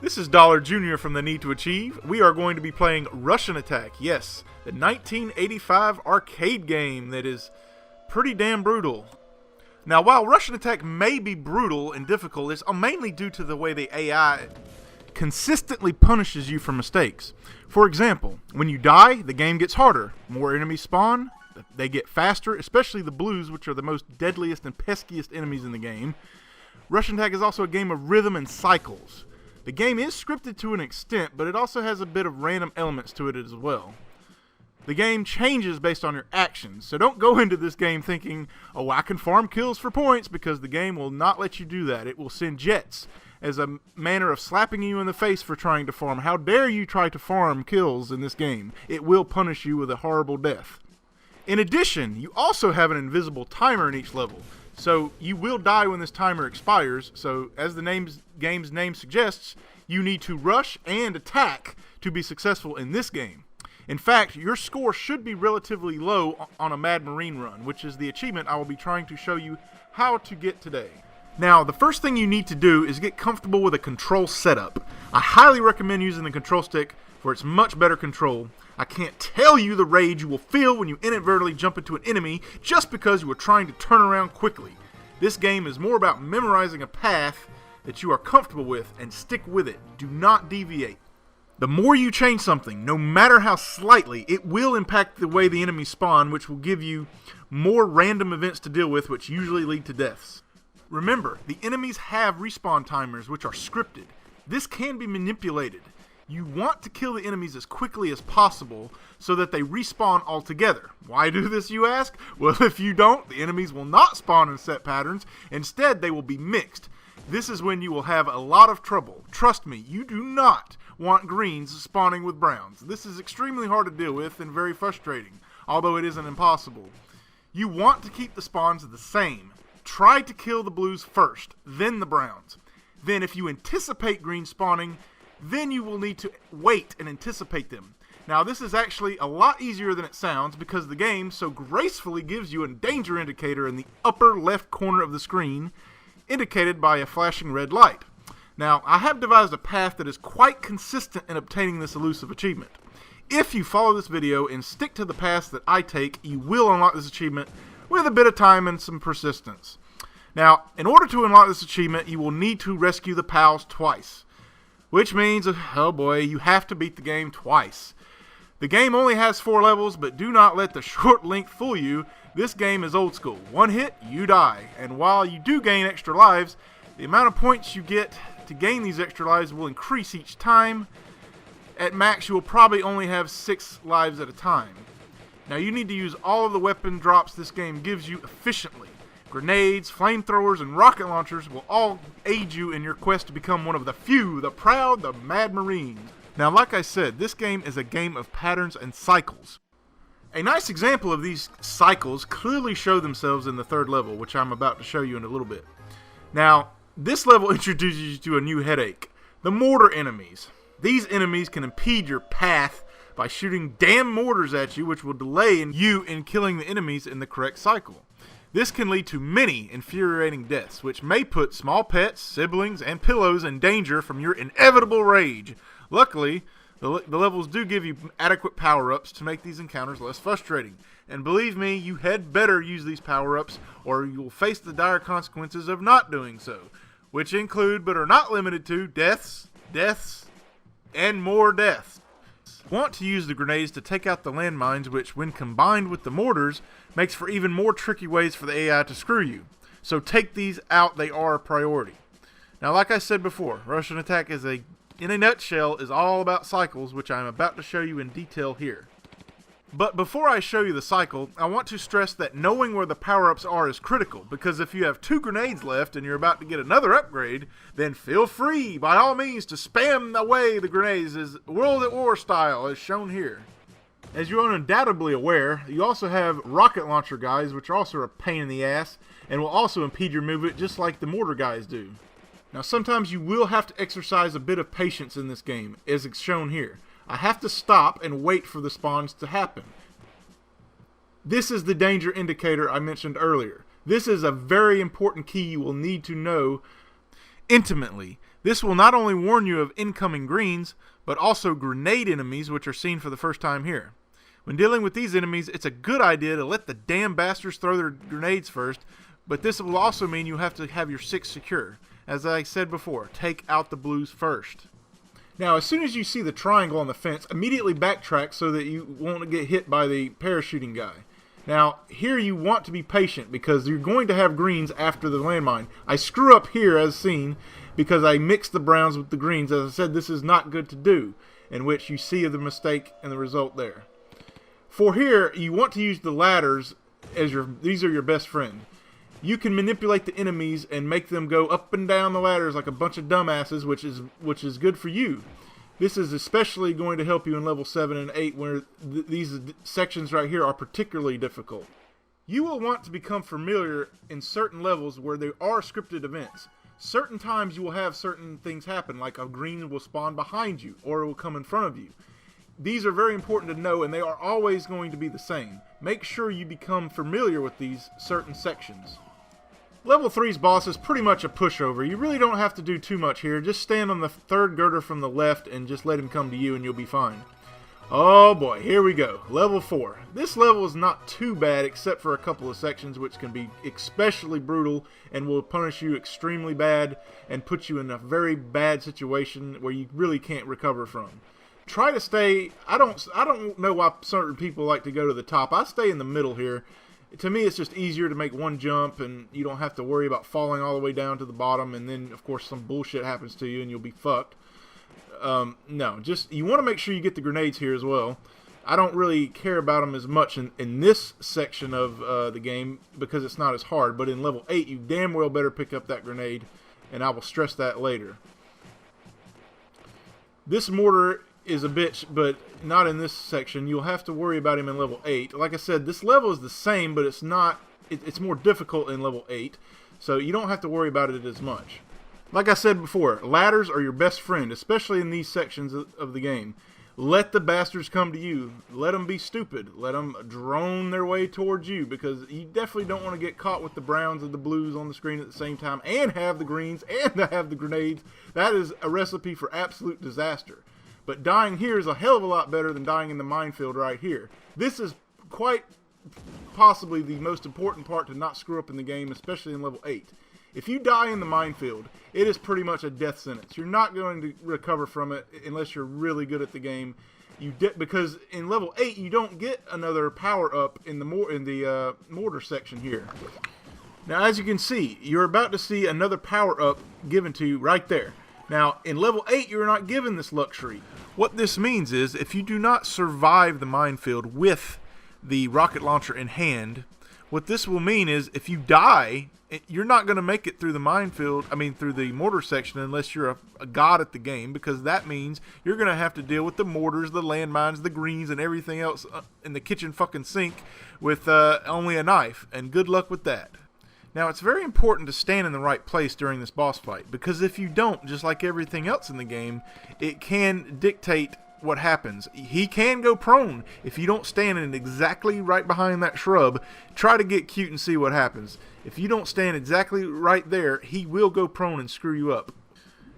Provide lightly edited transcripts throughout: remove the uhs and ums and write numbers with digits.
This is Dollar Jr. from the Need to Achieve. We are going to be playing Russian Attack. Yes, the 1985 arcade game that is pretty damn brutal. Now, while Russian Attack may be brutal and difficult, it's mainly due to the way the AI consistently punishes you for mistakes. For example, when you die, the game gets harder. More enemies spawn, they get faster, especially the blues, which are the most deadliest and peskiest enemies in the game. Russian Attack is also a game of rhythm and cycles. The game is scripted to an extent, but it also has a bit of random elements to it as well. The game changes based on your actions, so don't go into this game thinking, oh, I can farm kills for points, because the game will not let you do that. It will send jets as a manner of slapping you in the face for trying to farm. How dare you try to farm kills in this game? It will punish you with a horrible death. In addition, you also have an invisible timer in each level. So you will die when this timer expires, so as the game's name suggests, you need to rush and attack to be successful in this game. In fact, your score should be relatively low on a Mad Marine run, which is the achievement I will be trying to show you how to get today. Now, the first thing you need to do is get comfortable with a control setup. I highly recommend using the control stick for its much better control. I can't tell you the rage you will feel when you inadvertently jump into an enemy just because you were trying to turn around quickly. This game is more about memorizing a path that you are comfortable with and stick with it. Do not deviate. The more you change something, no matter how slightly, it will impact the way the enemies spawn, which will give you more random events to deal with, which usually lead to deaths. Remember, the enemies have respawn timers, which are scripted. This can be manipulated. You want to kill the enemies as quickly as possible so that they respawn altogether. Why do this, you ask? Well, if you don't, the enemies will not spawn in set patterns. Instead, they will be mixed. This is when you will have a lot of trouble. Trust me, you do not want greens spawning with browns. This is extremely hard to deal with and very frustrating, although it isn't impossible. You want to keep the spawns the same. Try to kill the blues first, then the browns. Then if you anticipate green spawning, then you will need to wait and anticipate them. Now, this is actually a lot easier than it sounds because the game so gracefully gives you a danger indicator in the upper left corner of the screen, indicated by a flashing red light. Now, I have devised a path that is quite consistent in obtaining this elusive achievement. If you follow this video and stick to the paths that I take, you will unlock this achievement with a bit of time and some persistence. Now, in order to unlock this achievement, you will need to rescue the pals twice. Which means, oh boy, you have to beat the game twice. The game only has 4 levels, but do not let the short length fool you. This game is old school. One hit, you die. And while you do gain extra lives, the amount of points you get to gain these extra lives will increase each time. At max, you will probably only have 6 lives at a time. Now, you need to use all of the weapon drops this game gives you efficiently. Grenades, flamethrowers, and rocket launchers will all aid you in your quest to become one of the few, the proud, the Mad Marines. Now, like I said, this game is a game of patterns and cycles. A nice example of these cycles clearly show themselves in the 3rd level, which I'm about to show you in a little bit. Now, this level introduces you to a new headache, the mortar enemies. These enemies can impede your path by shooting damn mortars at you, which will delay you in killing the enemies in the correct cycle. This can lead to many infuriating deaths, which may put small pets, siblings, and pillows in danger from your inevitable rage. Luckily, the levels do give you adequate power-ups to make these encounters less frustrating. And believe me, you had better use these power-ups, or you will face the dire consequences of not doing so, which include, but are not limited to, deaths, and more deaths. Want to use the grenades to take out the landmines, which, when combined with the mortars, makes for even more tricky ways for the AI to screw you. So take these out, they are a priority. Now, like I said before, Russian Attack in a nutshell, is all about cycles, which I'm about to show you in detail here. But before I show you the cycle, I want to stress that knowing where the power-ups are is critical, because if you have 2 grenades left and you're about to get another upgrade, then feel free, by all means, to spam away the grenades as World at War style, as shown here. As you are undoubtedly aware, you also have rocket launcher guys, which are also a pain in the ass, and will also impede your movement just like the mortar guys do. Now, sometimes you will have to exercise a bit of patience in this game, as it's shown here. I have to stop and wait for the spawns to happen. This is the danger indicator I mentioned earlier. This is a very important key you will need to know intimately. This will not only warn you of incoming greens, but also grenade enemies, which are seen for the first time here. When dealing with these enemies, it's a good idea to let the damn bastards throw their grenades first, but this will also mean you have to have your 6 secure. As I said before, take out the blues first. Now, as soon as you see the triangle on the fence, immediately backtrack so that you won't get hit by the parachuting guy. Now, here you want to be patient because you're going to have greens after the landmine. I screw up here as seen because I mixed the browns with the greens. As I said, this is not good to do, in which you see the mistake and the result there. For here, you want to use the ladders as these are your best friend. You can manipulate the enemies and make them go up and down the ladders like a bunch of dumbasses, which is good for you. This is especially going to help you in level 7 and 8 where these sections right here are particularly difficult. You will want to become familiar in certain levels where there are scripted events. Certain times you will have certain things happen, like a green will spawn behind you or it will come in front of you. These are very important to know, and they are always going to be the same. Make sure you become familiar with these certain sections. Level 3's boss is pretty much a pushover. You really don't have to do too much here. Just stand on the 3rd girder from the left and just let him come to you and you'll be fine. Oh boy, here we go. Level 4. This level is not too bad except for a couple of sections which can be especially brutal and will punish you extremely bad and put you in a very bad situation where you really can't recover from. Try to stay, I don't know why certain people like to go to the top. I stay in the middle here. To me, it's just easier to make one jump, and you don't have to worry about falling all the way down to the bottom, and then, of course, some bullshit happens to you, and you'll be fucked. No, just, you want to make sure you get the grenades here as well. I don't really care about them as much in this section of the game, because it's not as hard, but in level 8, you damn well better pick up that grenade, and I will stress that later. This mortar is a bitch, but not in this section. You'll have to worry about him in level 8. Like I said, this level is the same, but it's more difficult in level 8, so you don't have to worry about it as much. Like I said before, ladders are your best friend, especially in these sections of the game. Let the bastards come to you. Let them be stupid. Let them drone their way towards you, because you definitely don't want to get caught with the browns and the blues on the screen at the same time, and have the greens, and have the grenades. That is a recipe for absolute disaster. But dying here is a hell of a lot better than dying in the minefield right here. This is quite possibly the most important part to not screw up in the game, especially in level 8. If you die in the minefield, it is pretty much a death sentence. You're not going to recover from it unless you're really good at the game. Because in level 8, you don't get another power-up in the mortar section here. Now, as you can see, you're about to see another power-up given to you right there. Now, in level 8, you're not given this luxury. What this means is, if you do not survive the minefield with the rocket launcher in hand, what this will mean is, if you die, you're not going to make it through the minefield, through the mortar section, unless you're a god at the game, because that means you're going to have to deal with the mortars, the landmines, the greens, and everything else in the kitchen fucking sink with only a knife, and good luck with that. Now, it's very important to stand in the right place during this boss fight, because if you don't, just like everything else in the game, it can dictate what happens. He can go prone if you don't stand in exactly right behind that shrub. Try to get cute and see what happens. If you don't stand exactly right there, he will go prone and screw you up.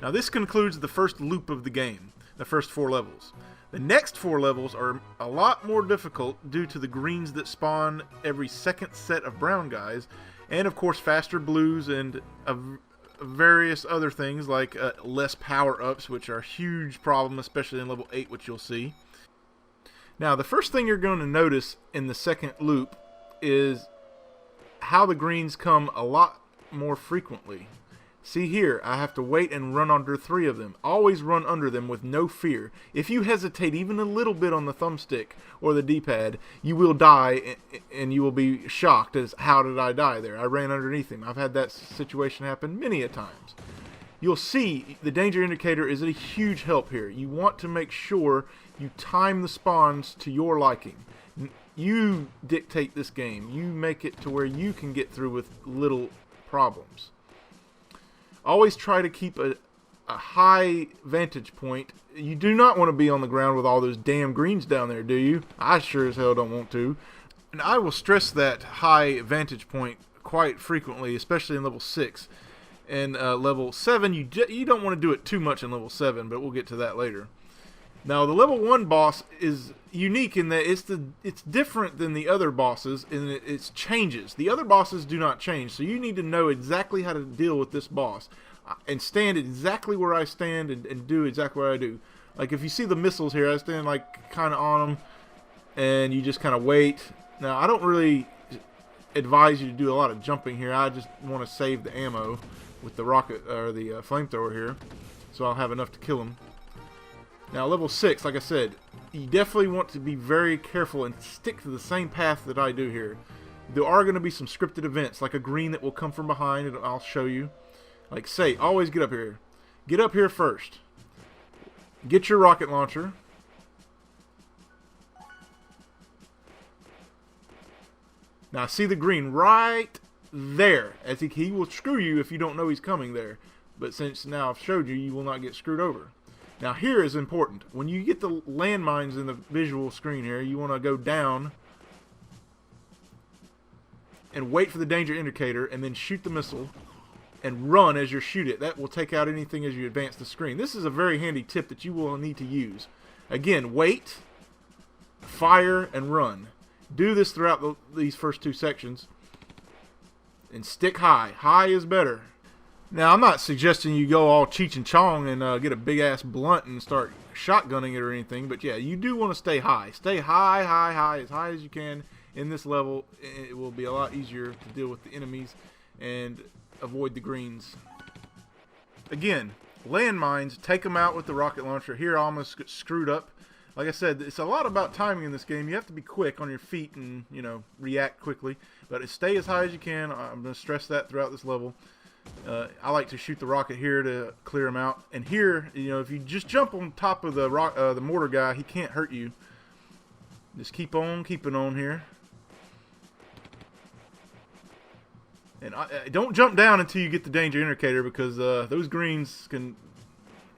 Now, this concludes the first loop of the game, the first 4 levels. The next 4 levels are a lot more difficult due to the greens that spawn every second set of brown guys, and of course faster blues and various other things like less power-ups, which are a huge problem, especially in level 8, which you'll see. Now, the first thing you're going to notice in the second loop is how the greens come a lot more frequently. See here, I have to wait and run under 3 of them. Always run under them with no fear. If you hesitate even a little bit on the thumbstick or the D-pad, you will die and you will be shocked as, how did I die there? I ran underneath him. I've had that situation happen many a times. You'll see the danger indicator is a huge help here. You want to make sure you time the spawns to your liking. You dictate this game. You make it to where you can get through with little problems. Always try to keep a high vantage point. You do not want to be on the ground with all those damn greens down there, do you? I sure as hell don't want to. And I will stress that high vantage point quite frequently, especially in level 6. And level 7, you don't want to do it too much in level 7, but we'll get to that later. Now the level 1 boss is unique in that it's different than the other bosses, and it changes. The other bosses do not change, so you need to know exactly how to deal with this boss and stand exactly where I stand and do exactly what I do. Like if you see the missiles here, I stand like kind of on them, and you just kind of wait. Now I don't really advise you to do a lot of jumping here. I just want to save the ammo with the rocket or the flamethrower here, so I'll have enough to kill him. Now level 6, like I said, you definitely want to be very careful and stick to the same path that I do here. There are going to be some scripted events, like a green that will come from behind, and I'll show you. Like say, always get up here. Get up here first. Get your rocket launcher. Now see the green right there, as he will screw you if you don't know he's coming there. But since now I've showed you, you will not get screwed over. Now here is important. When you get the landmines in the visual screen here, you want to go down and wait for the danger indicator and then shoot the missile and run as you shoot it. That will take out anything as you advance the screen. This is a very handy tip that you will need to use. Again, wait, fire, and run. Do this throughout these first 2 sections. And stick high. High is better. Now, I'm not suggesting you go all Cheech and Chong and get a big-ass blunt and start shotgunning it or anything. But, yeah, you do want to stay high. Stay high, high, high, as high as you can in this level. It will be a lot easier to deal with the enemies and avoid the greens. Again, landmines, take them out with the rocket launcher. Here, I almost got screwed up. Like I said, it's a lot about timing in this game. You have to be quick on your feet and, you know, react quickly. But stay as high as you can. I'm going to stress that throughout this level. I like to shoot the rocket here to clear him out. And here, you know, if you just jump on top of the mortar guy, he can't hurt you. Just keep on keeping on here. And don't jump down until you get the danger indicator, because those greens can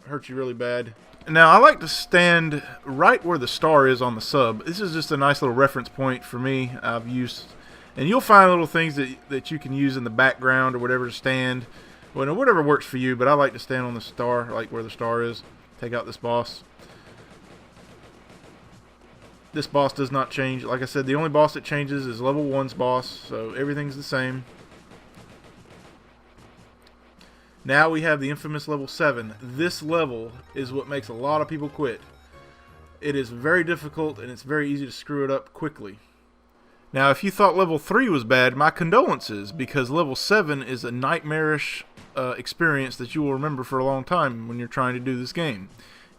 hurt you really bad. Now, I like to stand right where the star is on the sub. This is just a nice little reference point for me. I've used, and you'll find little things that you can use in the background or whatever to stand. Well, whatever works for you, but I like to stand on the star, like where the star is. Take out this boss. This boss does not change. Like I said, the only boss that changes is level 1's boss, so everything's the same. Now we have the infamous level 7. This level is what makes a lot of people quit. It is very difficult, and it's very easy to screw it up quickly. Now, if you thought level 3 was bad, my condolences, because level 7 is a nightmarish experience that you will remember for a long time when you're trying to do this game.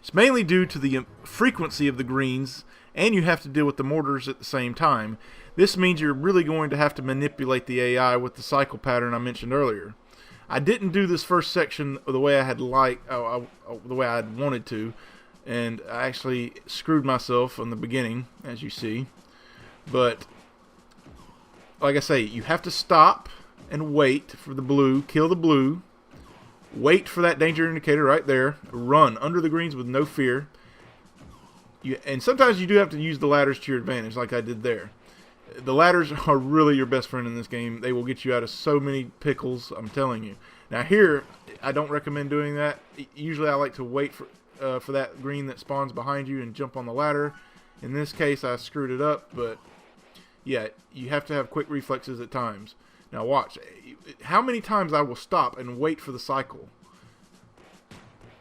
It's mainly due to the frequency of the greens, and you have to deal with the mortars at the same time. This means you're really going to have to manipulate the AI with the cycle pattern I mentioned earlier. I didn't do this first section the way I had the way I had wanted to, and I actually screwed myself in the beginning, as you see. But like I say, you have to stop and wait for the blue, kill the blue, wait for that danger indicator right there, run under the greens with no fear. And sometimes you do have to use the ladders to your advantage, like I did there. The ladders are really your best friend in this game. They will get you out of so many pickles, I'm telling you. Now here, I don't recommend doing that. Usually I like to wait for that green that spawns behind you and jump on the ladder. In this case, I screwed it up, but yeah, you have to have quick reflexes at times. Now watch, how many times I will stop and wait for the cycle.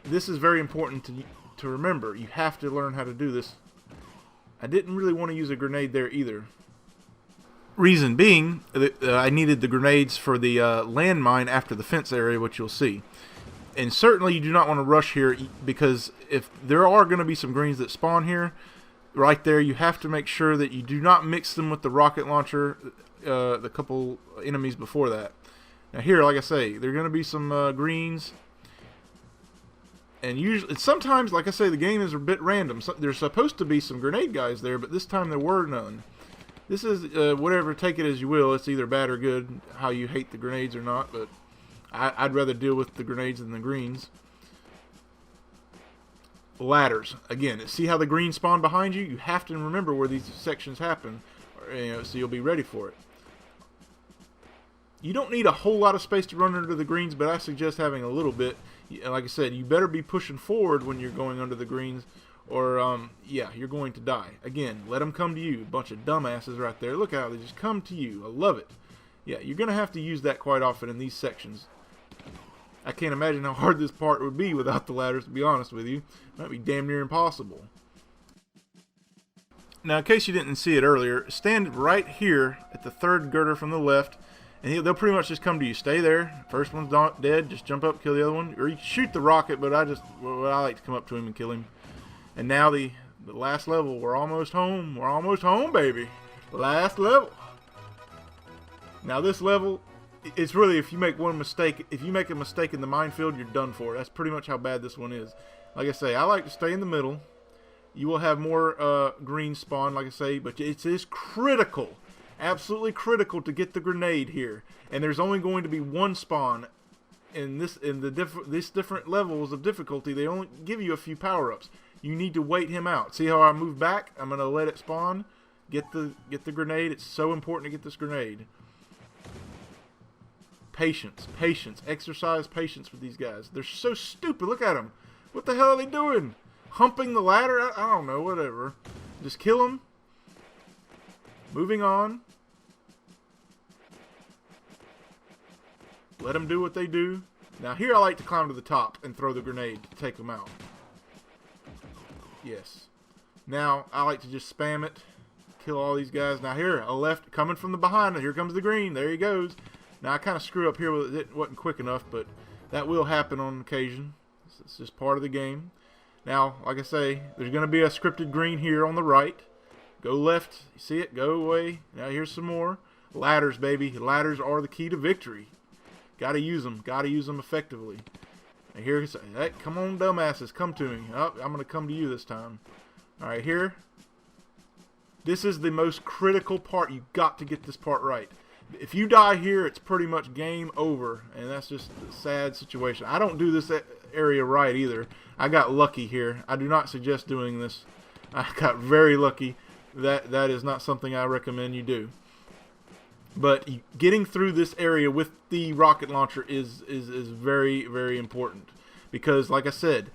This is very important to remember. You have to learn how to do this. I didn't really want to use a grenade there either. Reason being, I needed the grenades for the landmine after the fence area, which you'll see. And certainly you do not want to rush here, because if there are going to be some greens that spawn here, right there, you have to make sure that you do not mix them with the rocket launcher, the couple enemies before that. Now here, like I say, there are going to be some greens. And usually, sometimes, like I say, the game is a bit random. So, there's supposed to be some grenade guys there, but this time there were none. This is, whatever, take it as you will. It's either bad or good, how you hate the grenades or not, but I'd rather deal with the grenades than the greens. Ladders. Again, see how the greens spawn behind you? You have to remember where these sections happen, so you'll be ready for it. You don't need a whole lot of space to run under the greens, but I suggest having a little bit. Like I said, you better be pushing forward when you're going under the greens, or yeah, you're going to die. Again, let them come to you. A bunch of dumbasses right there. Look how they just come to you. I love it. Yeah, you're going to have to use that quite often in these sections. I can't imagine how hard this part would be without the ladders, to be honest with you. It might be damn near impossible. Now, in case you didn't see it earlier, stand right here at the third girder from the left, and they'll pretty much just come to you. Stay there. First one's dead. Just jump up, kill the other one. Or you shoot the rocket, but I like to come up to him and kill him. And now the last level. We're almost home. We're almost home, baby. Last level. Now this level, it's really, if you make one mistake, if you make a mistake in the minefield, you're done for. That's pretty much how bad this one is. Like I say, I like to stay in the middle. You will have more green spawn, like I say, but it is critical. Absolutely critical to get the grenade here, and there's only going to be one spawn in these different levels of difficulty. They only give you a few power-ups. You need to wait him out. See how I move back? I'm gonna let it spawn. Get the grenade. It's so important to get this grenade. Patience, patience. Exercise patience with these guys. They're so stupid. Look at them. What the hell are they doing? Humping the ladder? I don't know. Whatever. Just kill them. Moving on. Let them do what they do. Now here I like to climb to the top and throw the grenade to take them out. Yes. Now I like to just spam it. Kill all these guys. Now here, a left coming from the behind. Here comes the green. There he goes. Now I kind of screw up here with it. Wasn't quick enough, but that will happen on occasion. It's just part of the game. Now, like I say, there's going to be a scripted green here on the right. Go left. You see it? Go away. Now here's some more. Ladders, baby. Ladders are the key to victory. Got to use them. Got to use them effectively. And here's, hey, come on, dumbasses. Come to me. Oh, I'm going to come to you this time. All right, here. This is the most critical part. You got to get this part right. If you die here, it's pretty much game over, and that's just a sad situation. I don't do this area right either. I got lucky here. I do not suggest doing this. I got very lucky. That is not something I recommend you do. But getting through this area with the rocket launcher is very, very important. Because, like I said,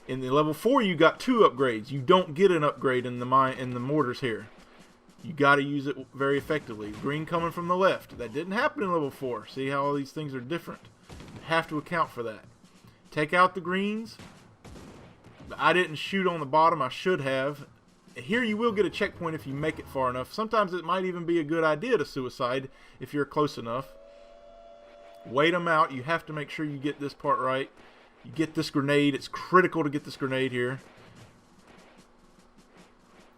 in the level 4 you got 2 upgrades. You don't get an upgrade in the mortars here. You got to use it very effectively. Green coming from the left. That didn't happen in level 4. See how all these things are different? You have to account for that. Take out the greens. I didn't shoot on the bottom. I should have. Here you will get a checkpoint if you make it far enough. Sometimes it might even be a good idea to suicide if you're close enough. Wait them out. You have to make sure you get this part right. You get this grenade. It's critical to get this grenade here.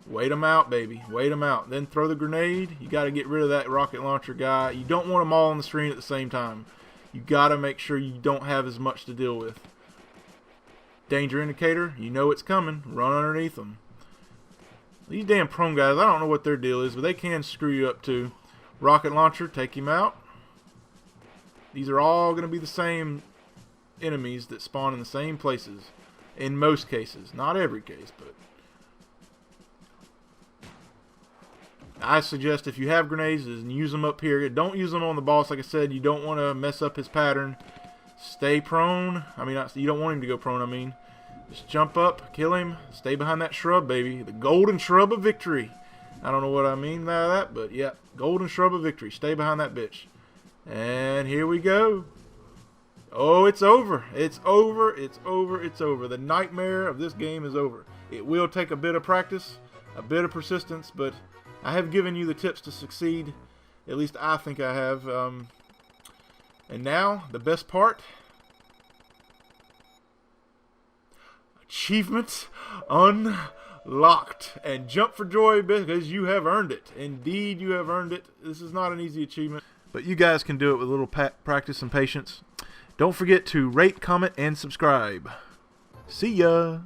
Wait them out, baby. Wait them out. Then throw the grenade. You got to get rid of that rocket launcher guy. You don't want them all on the screen at the same time. You got to make sure you don't have as much to deal with. Danger indicator. You know it's coming. Run underneath them. These damn prone guys, I don't know what their deal is, but they can screw you up too. Rocket launcher. Take him out. These are all going to be the same enemies that spawn in the same places. In most cases. Not every case, but I suggest if you have grenades, is use them up here. Don't use them on the boss. Like I said, you don't want to mess up his pattern. Stay prone. I mean, you don't want him to go prone, I mean. Just jump up, kill him, stay behind that shrub, baby. The golden shrub of victory. I don't know what I mean by that, but yeah, golden shrub of victory. Stay behind that bitch. And here we go. Oh, it's over. It's over. It's over. It's over. The nightmare of this game is over. It will take a bit of practice, a bit of persistence, but I have given you the tips to succeed. At least I think I have. And now, the best part. Achievement unlocked. And jump for joy because you have earned it. Indeed, you have earned it. This is not an easy achievement, but you guys can do it with a little practice and patience. Don't forget to rate, comment, and subscribe. See ya.